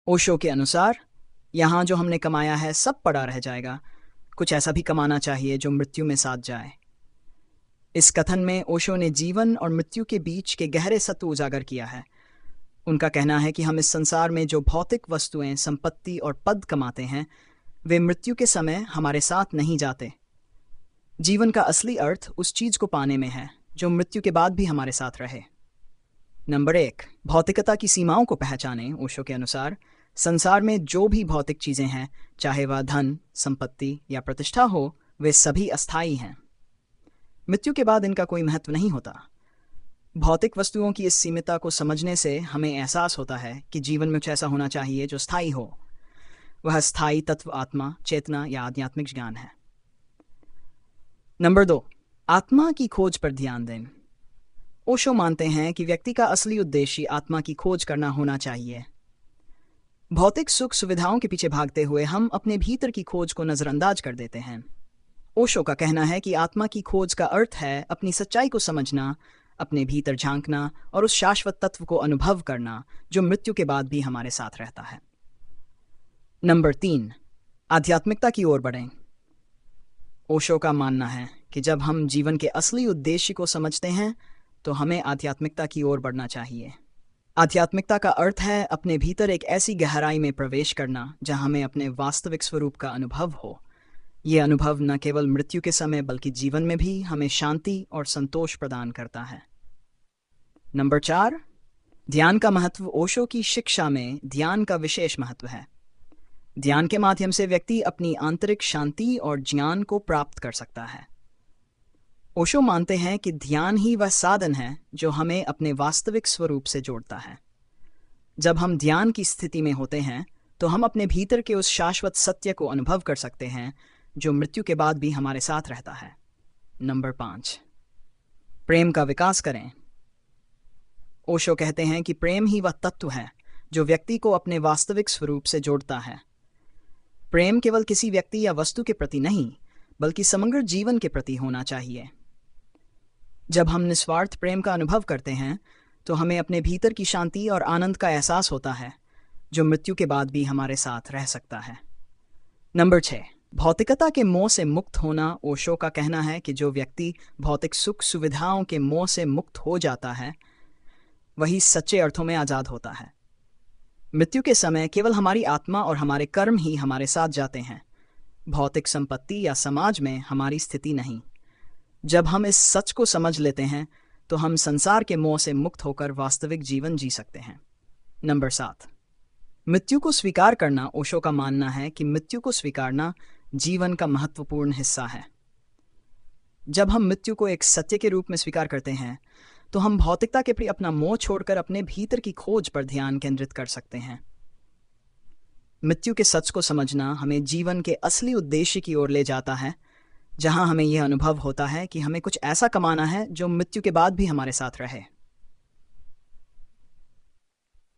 ओशो के अनुसार यहाँ जो हमने कमाया है सब पड़ा रह जाएगा, कुछ ऐसा भी कमाना चाहिए जो मृत्यु में साथ जाए। इस कथन में ओशो ने जीवन और मृत्यु के बीच के गहरे सत्य उजागर किया है। उनका कहना है कि हम इस संसार में जो भौतिक वस्तुएं, संपत्ति और पद कमाते हैं वे मृत्यु के समय हमारे साथ नहीं जाते। जीवन का असली अर्थ उस चीज को पाने में है जो मृत्यु के बाद भी हमारे साथ रहे। नंबर 1, भौतिकता की सीमाओं को पहचानें। ओशो के अनुसार संसार में जो भी भौतिक चीजें हैं, चाहे वह धन, संपत्ति या प्रतिष्ठा हो, वे सभी अस्थायी हैं। मृत्यु के बाद इनका कोई महत्व नहीं होता। भौतिक वस्तुओं की इस सीमितता को समझने से हमें एहसास होता है कि जीवन में कुछ ऐसा होना चाहिए जो स्थायी हो। वह स्थायी तत्व आत्मा, चेतना या आध्यात्मिक ज्ञान है। नंबर 2, आत्मा की खोज पर ध्यान दें। ओशो मानते हैं कि व्यक्ति का असली उद्देश्य आत्मा की खोज करना होना चाहिए। भौतिक सुख सुविधाओं के पीछे भागते हुए हम अपने भीतर की खोज को नजरअंदाज कर देते हैं। ओशो का कहना है कि आत्मा की खोज का अर्थ है अपनी सच्चाई को समझना, अपने भीतर झांकना और उस शाश्वत तत्व को अनुभव करना जो मृत्यु के बाद भी हमारे साथ रहता है। नंबर 3, आध्यात्मिकता की ओर बढ़ें। ओशो का मानना है कि जब हम जीवन के असली उद्देश्य को समझते हैं तो हमें आध्यात्मिकता की ओर बढ़ना चाहिए। आध्यात्मिकता का अर्थ है अपने भीतर एक ऐसी गहराई में प्रवेश करना जहां हमें अपने वास्तविक स्वरूप का अनुभव हो। ये अनुभव न केवल मृत्यु के समय बल्कि जीवन में भी हमें शांति और संतोष प्रदान करता है। नंबर 4, ध्यान का महत्व। ओशो की शिक्षा में ध्यान का विशेष महत्व है। ध्यान के माध्यम से व्यक्ति अपनी आंतरिक शांति और ज्ञान को प्राप्त कर सकता है। ओशो मानते हैं कि ध्यान ही वह साधन है जो हमें अपने वास्तविक स्वरूप से जोड़ता है। जब हम ध्यान की स्थिति में होते हैं तो हम अपने भीतर के उस शाश्वत सत्य को अनुभव कर सकते हैं जो मृत्यु के बाद भी हमारे साथ रहता है। नंबर 5, प्रेम का विकास करें। ओशो कहते हैं कि प्रेम ही वह तत्व है जो व्यक्ति को अपने वास्तविक स्वरूप से जोड़ता है। प्रेम केवल किसी व्यक्ति या वस्तु के प्रति नहीं बल्कि समग्र जीवन के प्रति होना चाहिए। जब हम निस्वार्थ प्रेम का अनुभव करते हैं तो हमें अपने भीतर की शांति और आनंद का एहसास होता है जो मृत्यु के बाद भी हमारे साथ रह सकता है। नंबर 6, भौतिकता के मोह से मुक्त होना। ओशो का कहना है कि जो व्यक्ति भौतिक सुख सुविधाओं के मोह से मुक्त हो जाता है वही सच्चे अर्थों में आज़ाद होता है। मृत्यु के समय केवल हमारी आत्मा और हमारे कर्म ही हमारे साथ जाते हैं, भौतिक संपत्ति या समाज में हमारी स्थिति नहीं। जब हम इस सच को समझ लेते हैं तो हम संसार के मोह से मुक्त होकर वास्तविक जीवन जी सकते हैं। नंबर 7, मृत्यु को स्वीकार करना। ओशो का मानना है कि मृत्यु को स्वीकारना जीवन का महत्वपूर्ण हिस्सा है। जब हम मृत्यु को एक सत्य के रूप में स्वीकार करते हैं तो हम भौतिकता के प्रति अपना मोह छोड़कर अपने भीतर की खोज पर ध्यान केंद्रित कर सकते हैं। मृत्यु के सच को समझना हमें जीवन के असली उद्देश्य की ओर ले जाता है, जहां हमें यह अनुभव होता है कि हमें कुछ ऐसा कमाना है जो मृत्यु के बाद भी हमारे साथ रहे।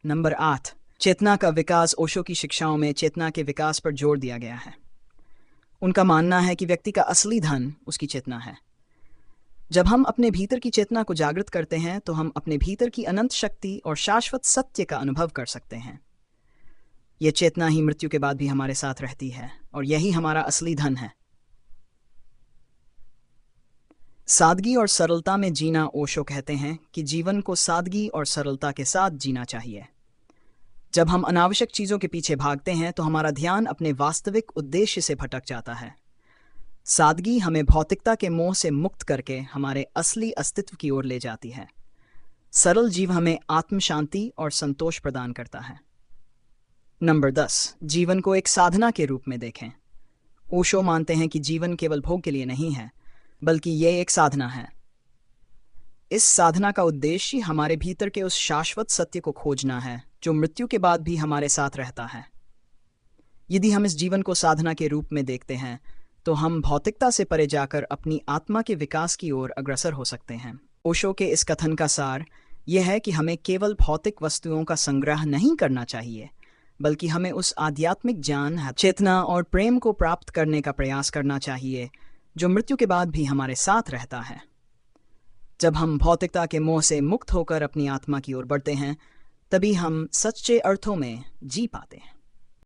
नंबर 8, चेतना का विकास। ओशो की शिक्षाओं में चेतना के विकास पर जोर दिया गया है। उनका मानना है कि व्यक्ति का असली धन उसकी चेतना है। जब हम अपने भीतर की चेतना को जागृत करते हैं तो हम अपने भीतर की अनंत शक्ति और शाश्वत सत्य का अनुभव कर सकते हैं। यह चेतना ही मृत्यु के बाद भी हमारे साथ रहती है और यही हमारा असली धन है। सादगी और सरलता में जीना। ओशो कहते हैं कि जीवन को सादगी और सरलता के साथ जीना चाहिए। जब हम अनावश्यक चीज़ों के पीछे भागते हैं तो हमारा ध्यान अपने वास्तविक उद्देश्य से भटक जाता है। सादगी हमें भौतिकता के मोह से मुक्त करके हमारे असली अस्तित्व की ओर ले जाती है। सरल जीव हमें आत्म शांति और संतोष प्रदान करता है। नंबर 10, जीवन को एक साधना के रूप में देखें। ओशो मानते हैं कि जीवन केवल भोग के लिए नहीं है बल्कि यह एक साधना है। इस साधना का उद्देश्य हमारे भीतर के उस शाश्वत सत्य को खोजना है जो मृत्यु के बाद भी हमारे साथ रहता है। यदि हम इस जीवन को साधना के रूप में देखते हैं तो हम भौतिकता से परे जाकर अपनी आत्मा के विकास की ओर अग्रसर हो सकते हैं। ओशो के इस कथन का सार यह है कि हमें केवल भौतिक वस्तुओं का संग्रह नहीं करना चाहिए बल्कि हमें उस आध्यात्मिक ज्ञान, चेतना और प्रेम को प्राप्त करने का प्रयास करना चाहिए जो मृत्यु के बाद भी हमारे साथ रहता है। जब हम भौतिकता के मोह से मुक्त होकर अपनी आत्मा की ओर बढ़ते हैं तभी हम सच्चे अर्थों में जी पाते हैं।